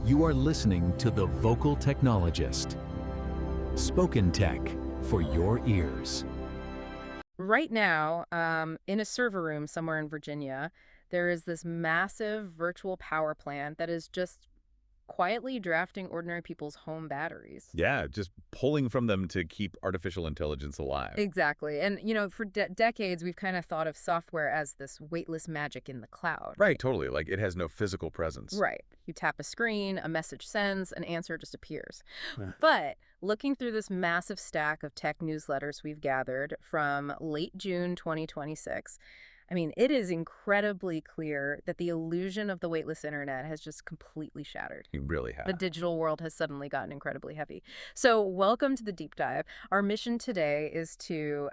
You are listening to The Vocal Technologist. Spoken tech for your ears. Right now, in a server room somewhere in Virginia, there is this massive virtual power plant that is just quietly drafting ordinary people's home batteries. Yeah, just pulling from them to keep artificial intelligence alive. Exactly. And, for decades, we've kind of thought of software as this weightless magic in the cloud. Right, totally. Like it has no physical presence. Right. You tap a screen, a message sends, an answer just appears. Yeah. But looking through this massive stack of tech newsletters we've gathered from late June 2026, it is incredibly clear that the illusion of the weightless internet has just completely shattered. You really have. The digital world has suddenly gotten incredibly heavy. So welcome to the deep dive. Our mission today is to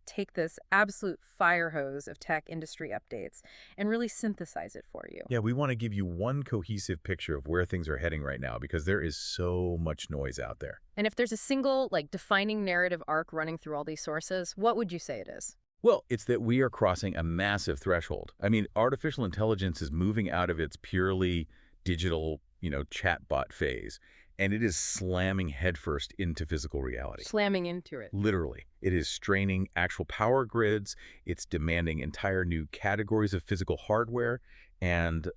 take this absolute fire hose of tech industry updates and really synthesize it for you. Yeah, we want to give you one cohesive picture of where things are heading right now because there is so much noise out there. And if there's a single, defining narrative arc running through all these sources, what would you say it is? Well, it's that we are crossing a massive threshold. Artificial intelligence is moving out of its purely digital, chatbot phase, and it is slamming headfirst into physical reality. Slamming into it. Literally. It is straining actual power grids. It's demanding entire new categories of physical hardware, and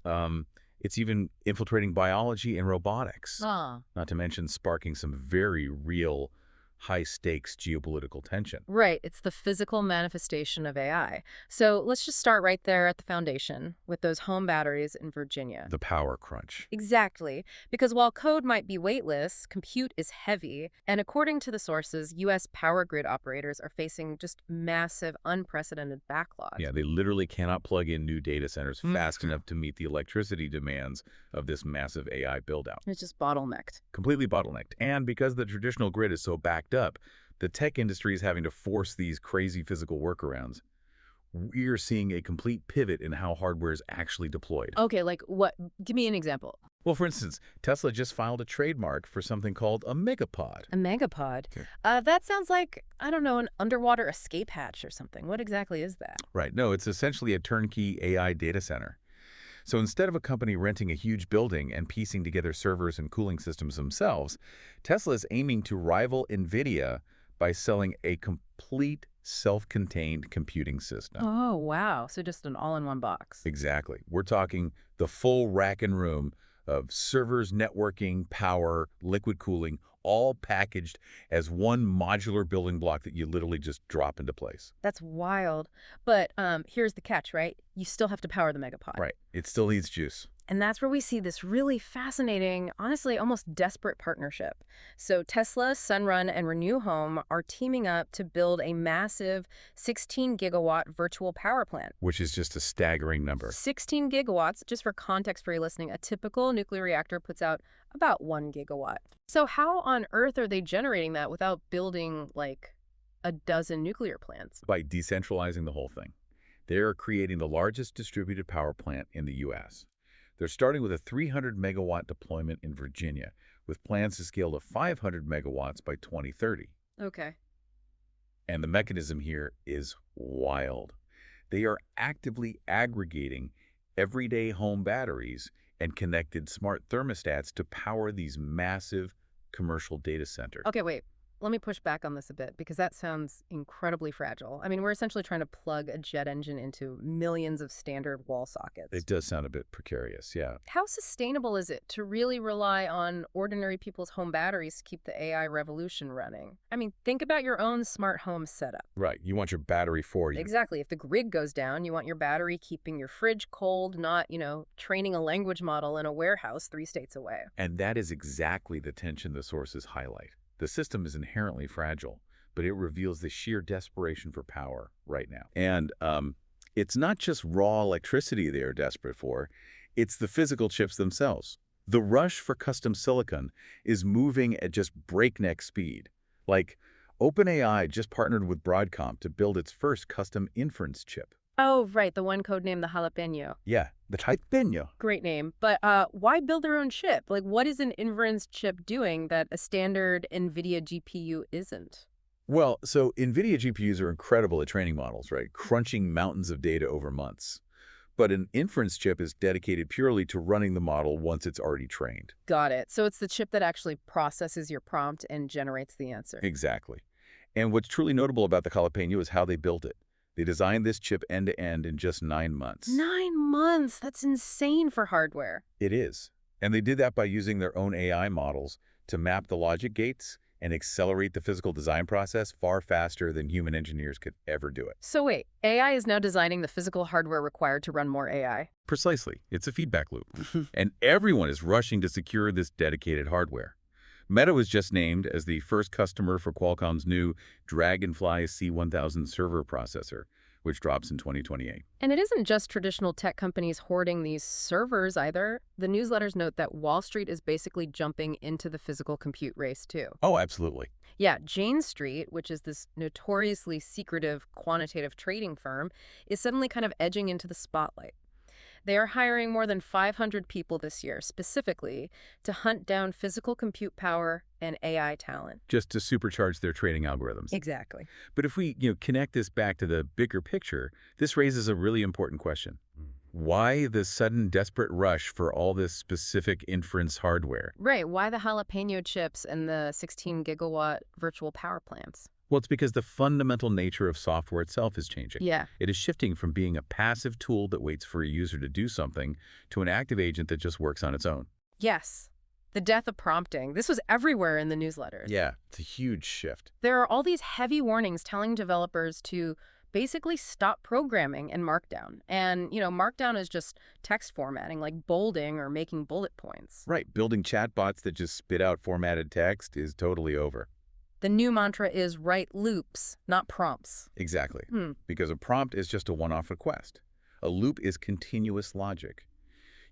it's even infiltrating biology and robotics. Not to mention sparking some very real high-stakes geopolitical tension. Right. It's the physical manifestation of AI. So let's just start right there at the foundation with those home batteries in Virginia. The power crunch. Exactly. Because while code might be weightless, compute is heavy. And according to the sources, U.S. power grid operators are facing just massive, unprecedented backlogs. Yeah, they literally cannot plug in new data centers fast enough to meet the electricity demands of this massive AI build-out. It's just bottlenecked. Completely bottlenecked. And because the traditional grid is so backed up, the tech industry is having to force these crazy physical workarounds. We are seeing a complete pivot in how hardware is actually deployed. Okay, like what? Give me an example. Well, for instance, Tesla just filed a trademark for something called a megapod. A megapod? Okay. That sounds like, an underwater escape hatch or something. What exactly is that? Right. No, it's essentially a turnkey AI data center. So instead of a company renting a huge building and piecing together servers and cooling systems themselves, Tesla is aiming to rival NVIDIA by selling a complete self-contained computing system. Oh, wow. So just an all-in-one box. Exactly. We're talking the full rack and room of servers, networking, power, liquid cooling, all packaged as one modular building block that you literally just drop into place. That's wild. But here's the catch, right? You still have to power the megapod. Right. It still needs juice. And that's where we see this really fascinating, honestly, almost desperate partnership. So Tesla, Sunrun, and Renew Home are teaming up to build a massive 16-gigawatt virtual power plant. Which is just a staggering number. 16 gigawatts, just for context for you listening, a typical nuclear reactor puts out about 1 gigawatt. So how on earth are they generating that without building, a dozen nuclear plants? By decentralizing the whole thing. They are creating the largest distributed power plant in the U.S. They're starting with a 300-megawatt deployment in Virginia, with plans to scale to 500 megawatts by 2030. Okay. And the mechanism here is wild. They are actively aggregating everyday home batteries and connected smart thermostats to power these massive commercial data centers. Okay, wait. Let me push back on this a bit because that sounds incredibly fragile. We're essentially trying to plug a jet engine into millions of standard wall sockets. It does sound a bit precarious, yeah. How sustainable is it to really rely on ordinary people's home batteries to keep the AI revolution running? Think about your own smart home setup. Right. You want your battery for you. Exactly. If the grid goes down, you want your battery keeping your fridge cold, not, training a language model in a warehouse 3 states away. And that is exactly the tension the sources highlight. The system is inherently fragile, but it reveals the sheer desperation for power right now. And it's not just raw electricity they are desperate for, it's the physical chips themselves. The rush for custom silicon is moving at just breakneck speed. Like, OpenAI just partnered with Broadcom to build its first custom inference chip. Oh, right. The one codenamed the jalapeno. Yeah, the jalapeno. Great name. But why build their own chip? What is an inference chip doing that a standard NVIDIA GPU isn't? Well, so NVIDIA GPUs are incredible at training models, right? Crunching mountains of data over months. but an inference chip is dedicated purely to running the model once it's already trained. Got it. So it's the chip that actually processes your prompt and generates the answer. Exactly. And what's truly notable about the Jalapeno is how they built it. They designed this chip end-to-end in just 9 months. 9 months? That's insane for hardware. It is. And they did that by using their own AI models to map the logic gates and accelerate the physical design process far faster than human engineers could ever do it. So wait, AI is now designing the physical hardware required to run more AI? Precisely. It's a feedback loop. And everyone is rushing to secure this dedicated hardware. Meta was just named as the first customer for Qualcomm's new Dragonfly C1000 server processor, which drops in 2028. And it isn't just traditional tech companies hoarding these servers either. The newsletters note that Wall Street is basically jumping into the physical compute race too. Oh, absolutely. Yeah, Jane Street, which is this notoriously secretive quantitative trading firm, is suddenly kind of edging into the spotlight. They are hiring more than 500 people this year, specifically to hunt down physical compute power and AI talent. Just to supercharge their trading algorithms. Exactly. But if we connect this back to the bigger picture, this raises a really important question. Why the sudden desperate rush for all this specific inference hardware? Right. Why the jalapeno chips and the 16-gigawatt virtual power plants? Well, it's because the fundamental nature of software itself is changing. Yeah. It is shifting from being a passive tool that waits for a user to do something to an active agent that just works on its own. Yes. The death of prompting. This was everywhere in the newsletters. Yeah, it's a huge shift. There are all these heavy warnings telling developers to basically stop programming in Markdown. And, Markdown is just text formatting, like bolding or making bullet points. Right. Building chatbots that just spit out formatted text is totally over. The new mantra is write loops, not prompts. Exactly. Because a prompt is just a one-off request. A loop is continuous logic.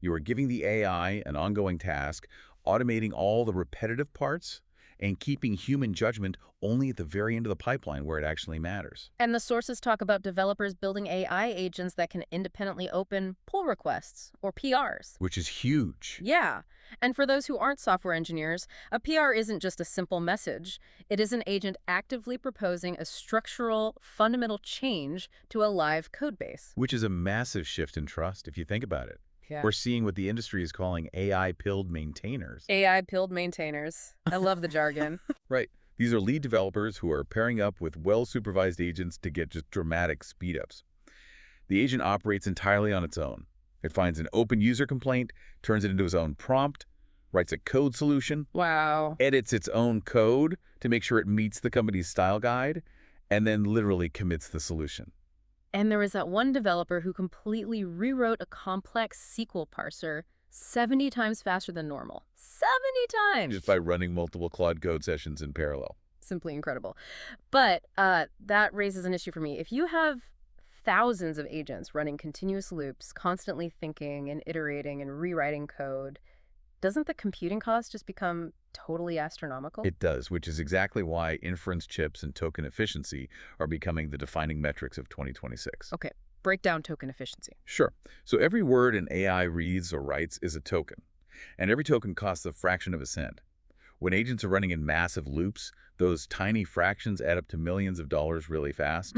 You are giving the AI an ongoing task, automating all the repetitive parts, and keeping human judgment only at the very end of the pipeline where it actually matters. And the sources talk about developers building AI agents that can independently open pull requests, or PRs. Which is huge. Yeah. And for those who aren't software engineers, a PR isn't just a simple message. It is an agent actively proposing a structural, fundamental change to a live code base. Which is a massive shift in trust, if you think about it. Yeah. We're seeing what the industry is calling AI-pilled maintainers. AI-pilled maintainers. I love the jargon. Right. These are lead developers who are pairing up with well-supervised agents to get just dramatic speed-ups. The agent operates entirely on its own. It finds an open user complaint, turns it into its own prompt, writes a code solution, Wow. edits its own code to make sure it meets the company's style guide, and then literally commits the solution. And there was that one developer who completely rewrote a complex SQL parser 70 times faster than normal. 70 times! Just by running multiple Claude code sessions in parallel. Simply incredible. But that raises an issue for me. If you have thousands of agents running continuous loops, constantly thinking and iterating and rewriting code, doesn't the computing cost just become totally astronomical? It does, which is exactly why inference chips and token efficiency are becoming the defining metrics of 2026. Okay, break down token efficiency. Sure. So every word an AI reads or writes is a token, and every token costs a fraction of a cent. When agents are running in massive loops, those tiny fractions add up to millions of dollars really fast.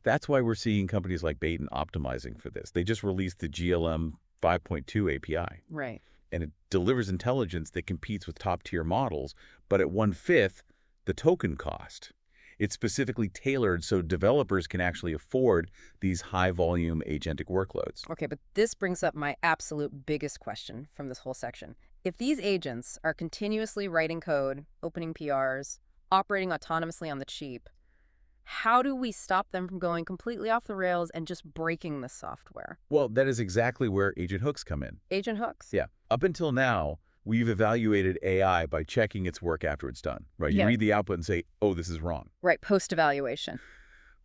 That's why we're seeing companies like Baton optimizing for this. They just released the GLM 5.2 API. Right. And it delivers intelligence that competes with top-tier models, but at 1/5 the token cost. It's specifically tailored so developers can actually afford these high-volume agentic workloads. Okay, but this brings up my absolute biggest question from this whole section. If these agents are continuously writing code, opening PRs, operating autonomously on the cheap, how do we stop them from going completely off the rails and just breaking the software? Well, that is exactly where agent hooks come in. Agent hooks? Yeah. Up until now, we've evaluated AI by checking its work after it's done, right? You Yeah. read the output and say, oh, this is wrong. Right, post-evaluation.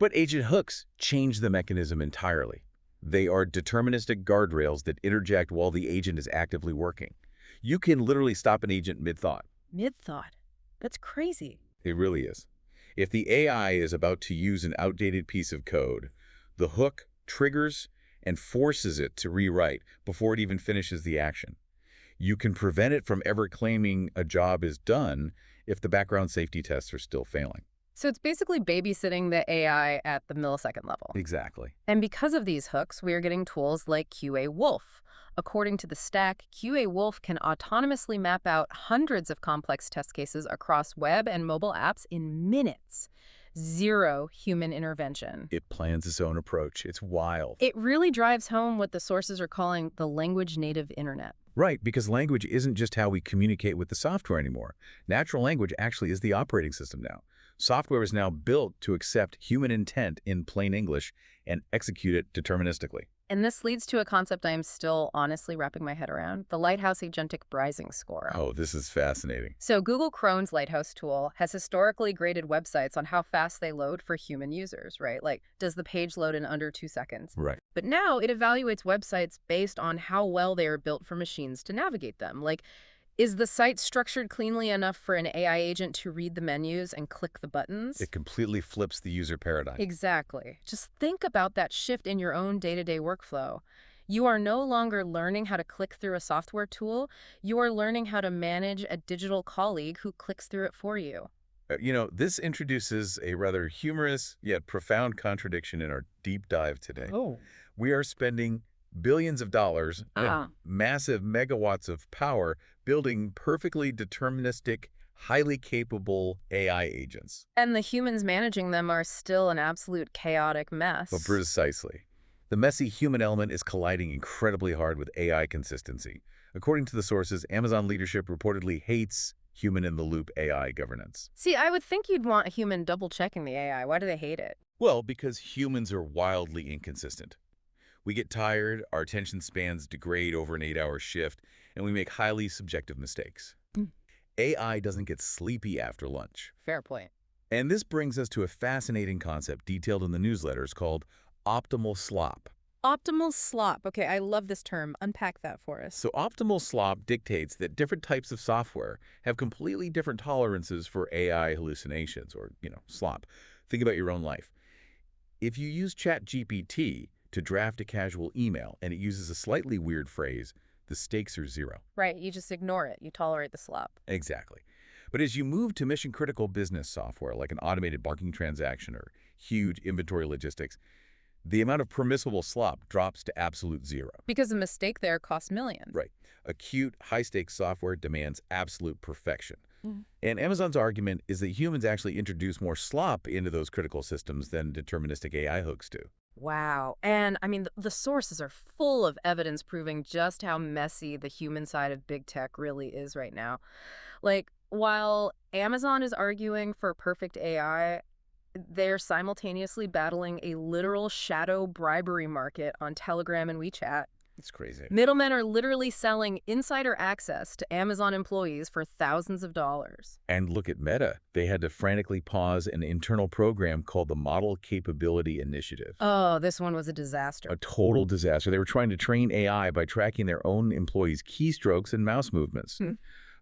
But agent hooks change the mechanism entirely. They are deterministic guardrails that interject while the agent is actively working. You can literally stop an agent mid-thought. Mid-thought. That's crazy. It really is. If the AI is about to use an outdated piece of code, the hook triggers and forces it to rewrite before it even finishes the action. You can prevent it from ever claiming a job is done if the background safety tests are still failing. So it's basically babysitting the AI at the millisecond level. Exactly. And because of these hooks, we are getting tools like QA Wolf. According to the stack, QA Wolf can autonomously map out hundreds of complex test cases across web and mobile apps in minutes. Zero human intervention. It plans its own approach. It's wild. It really drives home what the sources are calling the language-native internet. Right, because language isn't just how we communicate with the software anymore. Natural language actually is the operating system now. Software is now built to accept human intent in plain English and execute it deterministically. And this leads to a concept I am still honestly wrapping my head around, the Lighthouse Agentic Browsing Score. Oh, this is fascinating. So Google Chrome's Lighthouse tool has historically graded websites on how fast they load for human users, right? Like, does the page load in under 2 seconds? Right. But now it evaluates websites based on how well they are built for machines to navigate them. Like, is the site structured cleanly enough for an AI agent to read the menus and click the buttons? It completely flips the user paradigm. Exactly. Just think about that shift in your own day-to-day workflow. You are no longer learning how to click through a software tool. You are learning how to manage a digital colleague who clicks through it for you. This introduces a rather humorous yet profound contradiction in our deep dive today. Oh. We are spending billions of dollars and massive megawatts of power building perfectly deterministic, highly capable AI agents. And the humans managing them are still an absolute chaotic mess. But precisely. The messy human element is colliding incredibly hard with AI consistency. According to the sources, Amazon leadership reportedly hates human-in-the-loop AI governance. See, I would think you'd want a human double-checking the AI. Why do they hate it? Well, because humans are wildly inconsistent. We get tired, our attention spans degrade over an 8-hour shift, and we make highly subjective mistakes. AI doesn't get sleepy after lunch. Fair point. And this brings us to a fascinating concept detailed in the newsletters called optimal slop. Optimal slop. Okay, I love this term. Unpack that for us. So optimal slop dictates that different types of software have completely different tolerances for AI hallucinations or, slop. Think about your own life. If you use ChatGPT to draft a casual email and it uses a slightly weird phrase, the stakes are zero. Right, you just ignore it. You tolerate the slop. Exactly. But as you move to mission-critical business software like an automated banking transaction or huge inventory logistics, the amount of permissible slop drops to absolute zero. Because a mistake there costs millions. Right. Acute, high-stakes software demands absolute perfection. And Amazon's argument is that humans actually introduce more slop into those critical systems than deterministic AI hooks do. Wow. And, the sources are full of evidence proving just how messy the human side of big tech really is right now. Like, while Amazon is arguing for perfect AI, they're simultaneously battling a literal shadow bribery market on Telegram and WeChat. It's crazy. Middlemen are literally selling insider access to Amazon employees for thousands of dollars. And look at Meta. They had to frantically pause an internal program called the Model Capability Initiative. Oh, this one was a disaster. A total disaster. They were trying to train AI by tracking their own employees' keystrokes and mouse movements.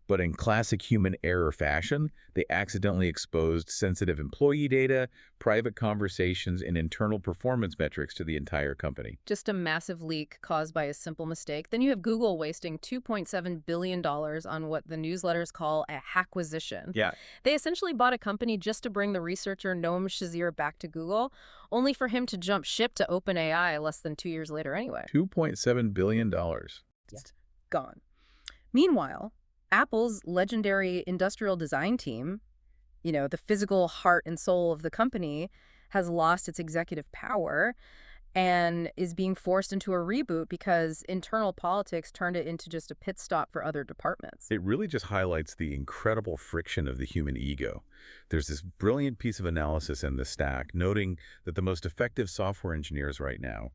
But in classic human error fashion, they accidentally exposed sensitive employee data, private conversations, and internal performance metrics to the entire company. Just a massive leak caused by a simple mistake. Then you have Google wasting $2.7 billion on what the newsletters call a hackquisition. Yeah. They essentially bought a company just to bring the researcher Noam Shazir back to Google, only for him to jump ship to OpenAI less than 2 years later anyway. $2.7 billion. Yeah. Gone. Meanwhile, Apple's legendary industrial design team, the physical heart and soul of the company, has lost its executive power and is being forced into a reboot because internal politics turned it into just a pit stop for other departments. It really just highlights the incredible friction of the human ego. There's this brilliant piece of analysis in the stack noting that the most effective software engineers right now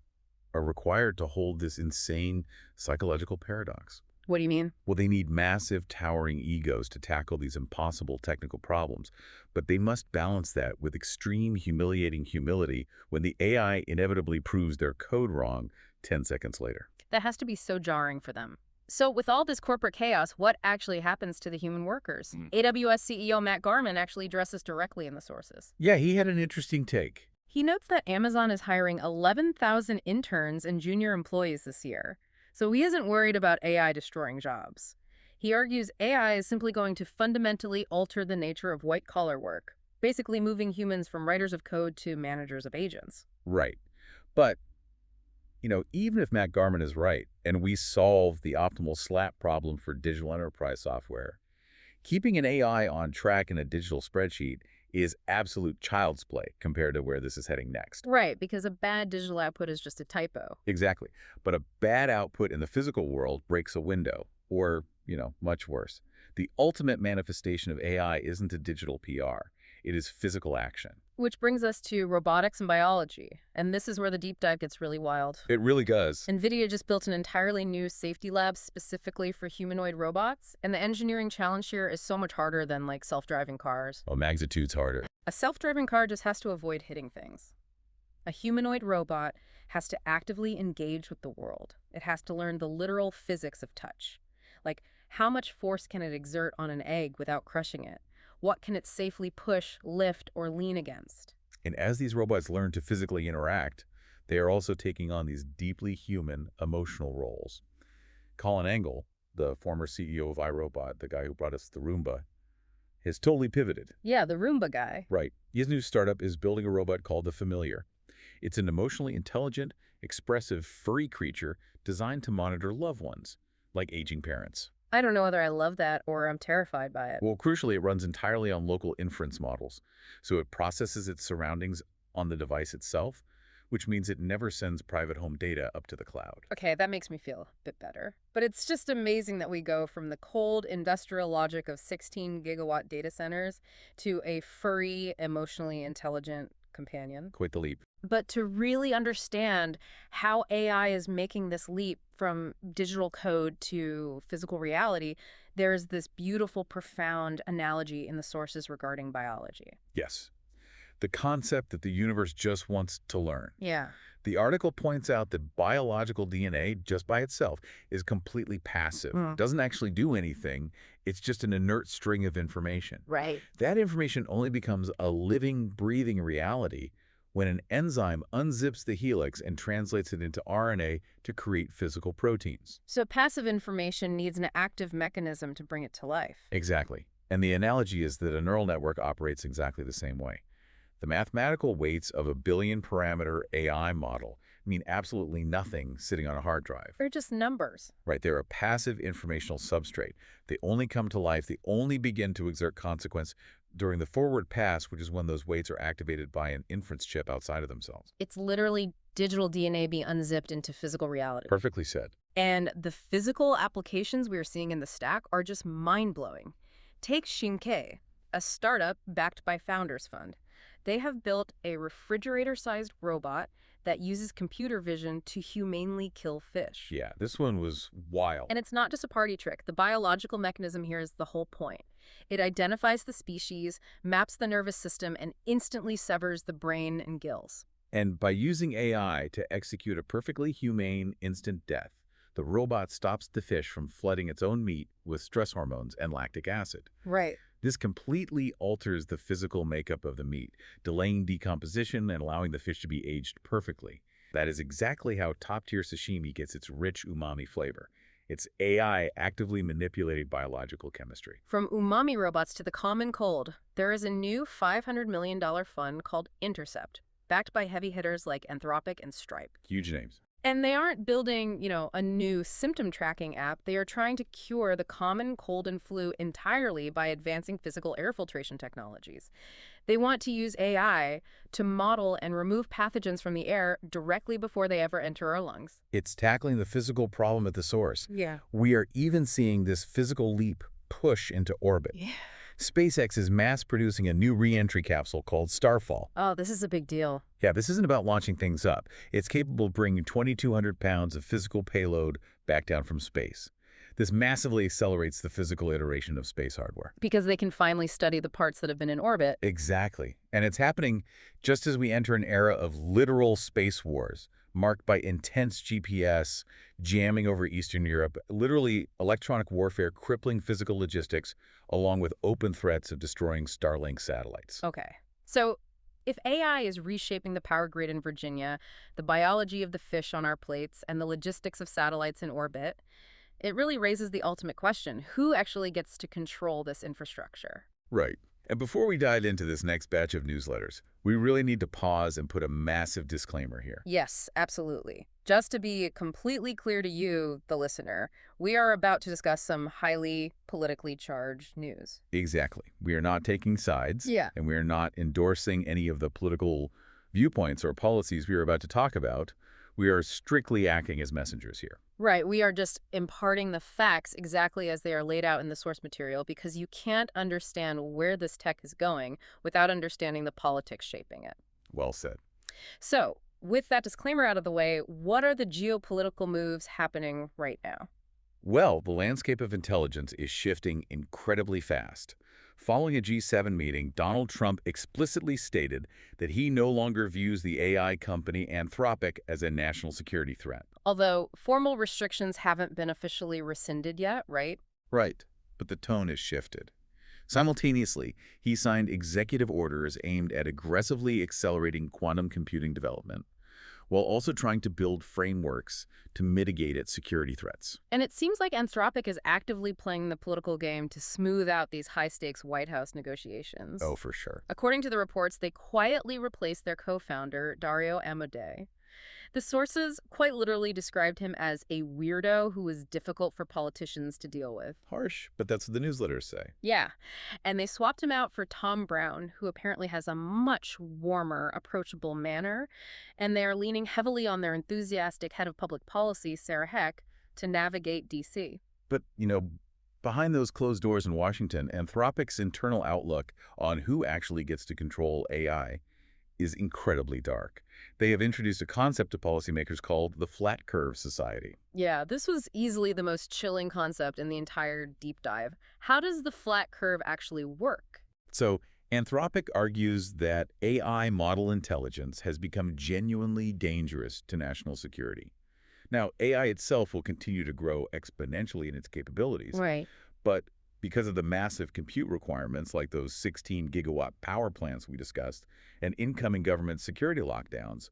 are required to hold this insane psychological paradox. What do you mean? Well, they need massive, towering egos to tackle these impossible technical problems, but they must balance that with extreme, humiliating humility when the AI inevitably proves their code wrong 10 seconds later. That has to be so jarring for them. So with all this corporate chaos, what actually happens to the human workers? AWS CEO Matt Garman actually addresses directly in the sources. Yeah, he had an interesting take. He notes that Amazon is hiring 11,000 interns and junior employees this year. So he isn't worried about AI destroying jobs. He argues AI is simply going to fundamentally alter the nature of white-collar work. basically moving humans from writers of code to managers of agents. Right. But, even if Matt Garman is right and we solve the optimal SLAP problem for digital enterprise software, keeping an AI on track in a digital spreadsheet is absolute child's play compared to where this is heading next. Right, because a bad digital output is just a typo. Exactly. But a bad output in the physical world breaks a window, or, much worse. The ultimate manifestation of AI isn't a digital PR. It is physical action. Which brings us to robotics and biology. And this is where the deep dive gets really wild. It really does. NVIDIA just built an entirely new safety lab specifically for humanoid robots, and the engineering challenge here is so much harder than, like, self-driving cars. Oh, magnitude's harder. A self-driving car just has to avoid hitting things. A humanoid robot has to actively engage with the world. It has to learn the literal physics of touch. Like, how much force can it exert on an egg without crushing it? What can it safely push, lift, or lean against? And as these robots learn to physically interact, they are also taking on these deeply human, emotional roles. Colin Angle, the former CEO of iRobot, the guy who brought us the Roomba, has totally pivoted. Yeah, the Roomba guy. Right. His new startup is building a robot called the Familiar. It's an emotionally intelligent, expressive, furry creature designed to monitor loved ones, like aging parents. I don't know whether I love that or I'm terrified by it. Well, crucially, it runs entirely on local inference models. So it processes its surroundings on the device itself, which means it never sends private home data up to the cloud. Okay, that makes me feel a bit better. But it's just amazing that we go from the cold industrial logic of 16 gigawatt data centers to a furry, emotionally intelligent companion. Quite the leap. But to really understand how AI is making this leap from digital code to physical reality, there's this beautiful, profound analogy in the sources regarding biology. Yes. The concept that the universe just wants to learn. Yeah. The article points out that biological DNA, just by itself, is completely passive. Doesn't actually do anything. It's just an inert string of information. Right. That information only becomes a living, breathing reality when an enzyme unzips the helix and translates it into RNA to create physical proteins. So passive information needs an active mechanism to bring it to life. Exactly. And the analogy is that a neural network operates exactly the same way. The mathematical weights of a billion-parameter AI model mean absolutely nothing sitting on a hard drive. They're just numbers. Right, they're a passive informational substrate. They only come to life, they only begin to exert consequence during the forward pass, which is when those weights are activated by an inference chip outside of themselves. It's literally digital DNA being unzipped into physical reality. Perfectly said. And the physical applications we are seeing in the stack are just mind-blowing. Take Shinkei, a startup backed by Founders Fund. They have built a refrigerator-sized robot that uses computer vision to humanely kill fish. Yeah, this one was wild. And it's not just a party trick. The biological mechanism here is the whole point. It identifies the species, maps the nervous system, and instantly severs the brain and gills. And by using AI to execute a perfectly humane instant death, the robot stops the fish from flooding its own meat with stress hormones and lactic acid. Right. This completely alters the physical makeup of the meat, delaying decomposition and allowing the fish to be aged perfectly. That is exactly how top-tier sashimi gets its rich umami flavor. It's AI actively manipulating biological chemistry. From umami robots to the common cold, there is a new $500 million fund called Intercept, backed by heavy hitters like Anthropic and Stripe. Huge names. And they aren't building, a new symptom tracking app. They are trying to cure the common cold and flu entirely by advancing physical air filtration technologies. They want to use AI to model and remove pathogens from the air directly before they ever enter our lungs. It's tackling the physical problem at the source. Yeah. We are even seeing this physical leap push into orbit. Yeah. SpaceX is mass-producing a new re-entry capsule called Starfall. Oh, this is a big deal. Yeah, this isn't about launching things up. It's capable of bringing 2,200 pounds of physical payload back down from space. This massively accelerates the physical iteration of space hardware. Because they can finally study the parts that have been in orbit. Exactly. And it's happening just as we enter an era of literal space wars, marked by intense GPS, jamming over Eastern Europe, literally electronic warfare crippling physical logistics, along with open threats of destroying Starlink satellites. Okay. So if AI is reshaping the power grid in Virginia, the biology of the fish on our plates, and the logistics of satellites in orbit, it really raises the ultimate question: who actually gets to control this infrastructure? Right. And before we dive into this next batch of newsletters, we really need to pause and put a massive disclaimer here. Yes, absolutely. Just to be completely clear to you, the listener, we are about to discuss some highly politically charged news. Exactly. We are not taking sides, Yeah. and we are not endorsing any of the political viewpoints or policies we are about to talk about. We are strictly acting as messengers here. Right, we are just imparting the facts exactly as they are laid out in the source material because you can't understand where this tech is going without understanding the politics shaping it. Well said. So, with that disclaimer out of the way, what are the geopolitical moves happening right now? Well, the landscape of intelligence is shifting incredibly fast. Following a G7 meeting, Donald Trump explicitly stated that he no longer views the AI company Anthropic as a national security threat. Although formal restrictions haven't been officially rescinded yet, right? Right, but the tone has shifted. Simultaneously, he signed executive orders aimed at aggressively accelerating quantum computing development, while also trying to build frameworks to mitigate its security threats. And it seems like Anthropic is actively playing the political game to smooth out these high-stakes White House negotiations. Oh, for sure. According to the reports, they quietly replaced their co-founder, Dario Amodei. The sources quite literally described him as a weirdo who was difficult for politicians to deal with. Harsh, but that's what the newsletters say. Yeah, and they swapped him out for Tom Brown, who apparently has a much warmer, approachable manner, and they are leaning heavily on their enthusiastic head of public policy, Sarah Heck, to navigate D.C. But, behind those closed doors in Washington, Anthropic's internal outlook on who actually gets to control AI is incredibly dark. They have introduced a concept to policymakers called the Flat Curve Society. Yeah, this was easily the most chilling concept in the entire deep dive. How does the flat curve actually work? So, Anthropic argues that AI model intelligence has become genuinely dangerous to national security. Now, AI itself will continue to grow exponentially in its capabilities, Right. but because of the massive compute requirements like those 16-gigawatt power plants we discussed and incoming government security lockdowns,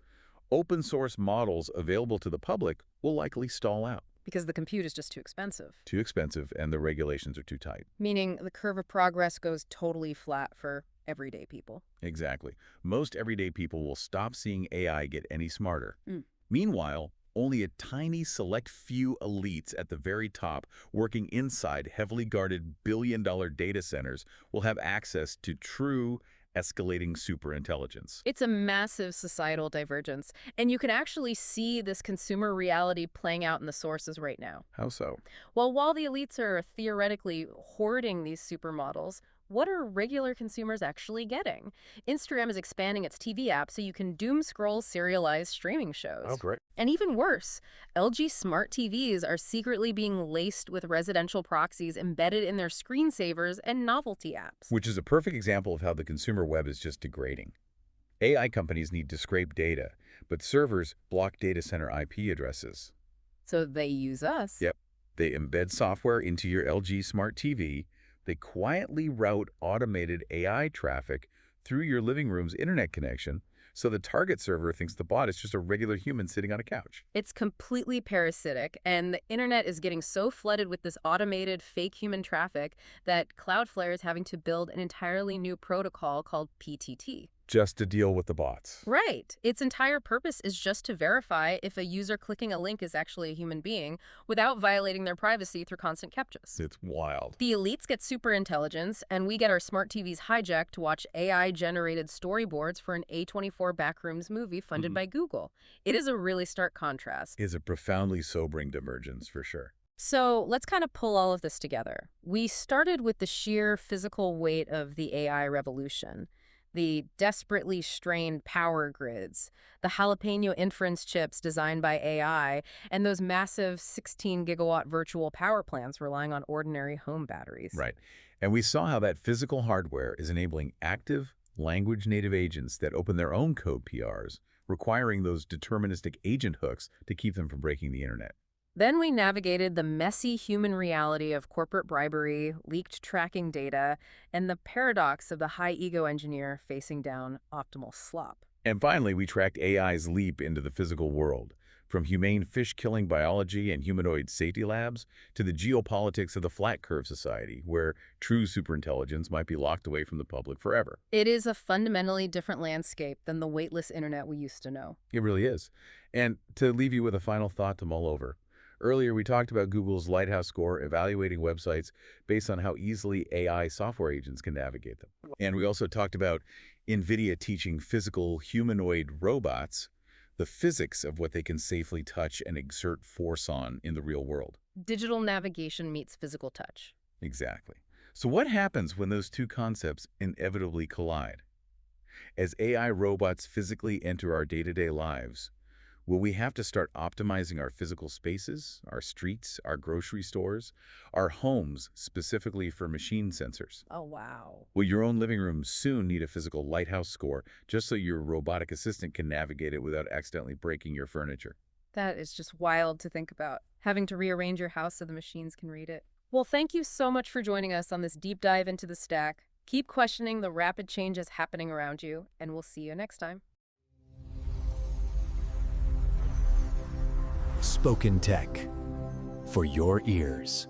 open-source models available to the public will likely stall out. Because the compute is just too expensive. Too expensive, and the regulations are too tight. Meaning the curve of progress goes totally flat for everyday people. Exactly. Most everyday people will stop seeing AI get any smarter. Mm. Meanwhile, only a tiny select few elites at the very top working inside heavily guarded billion-dollar data centers will have access to true escalating superintelligence. It's a massive societal divergence, and you can actually see this consumer reality playing out in the sources right now. How so? Well, while the elites are theoretically hoarding these supermodels, what are regular consumers actually getting? Instagram is expanding its TV app so you can doom scroll serialized streaming shows. Oh, great. And even worse, LG smart TVs are secretly being laced with residential proxies embedded in their screensavers and novelty apps. Which is a perfect example of how the consumer web is just degrading. AI companies need to scrape data, but servers block data center IP addresses. So they use us. Yep. They embed software into your LG smart TV. They quietly route automated AI traffic through your living room's internet connection, so the target server thinks the bot is just a regular human sitting on a couch. It's completely parasitic, and the internet is getting so flooded with this automated fake human traffic that Cloudflare is having to build an entirely new protocol called PTT. Just to deal with the bots. Right. Its entire purpose is just to verify if a user clicking a link is actually a human being without violating their privacy through constant CAPTCHAs. It's wild. The elites get super intelligence, and we get our smart TVs hijacked to watch AI-generated storyboards for an A24 Backrooms movie funded by Google. It is a really stark contrast. It's a profoundly sobering divergence, for sure. So let's kind of pull all of this together. We started with the sheer physical weight of the AI revolution. The desperately strained power grids, the jalapeno inference chips designed by AI, and those massive 16-gigawatt virtual power plants relying on ordinary home batteries. Right. And we saw how that physical hardware is enabling active, language-native agents that open their own code PRs, requiring those deterministic agent hooks to keep them from breaking the internet. Then we navigated the messy human reality of corporate bribery, leaked tracking data, and the paradox of the high-ego engineer facing down optimal slop. And finally, we tracked AI's leap into the physical world, from humane fish-killing biology and humanoid safety labs to the geopolitics of the flat curve society, where true superintelligence might be locked away from the public forever. It is a fundamentally different landscape than the weightless internet we used to know. It really is. And to leave you with a final thought to mull over, earlier we talked about Google's Lighthouse score evaluating websites based on how easily AI software agents can navigate them. And we also talked about NVIDIA teaching physical humanoid robots the physics of what they can safely touch and exert force on in the real world. Digital navigation meets physical touch. Exactly. So what happens when those two concepts inevitably collide? As AI robots physically enter our day-to-day lives, will we have to start optimizing our physical spaces, our streets, our grocery stores, our homes specifically for machine sensors? Oh, wow. Will your own living room soon need a physical lighthouse score just so your robotic assistant can navigate it without accidentally breaking your furniture? That is just wild to think about, having to rearrange your house so the machines can read it. Well, thank you so much for joining us on this deep dive into the stack. Keep questioning the rapid changes happening around you, and we'll see you next time. Spoken Tech for your ears.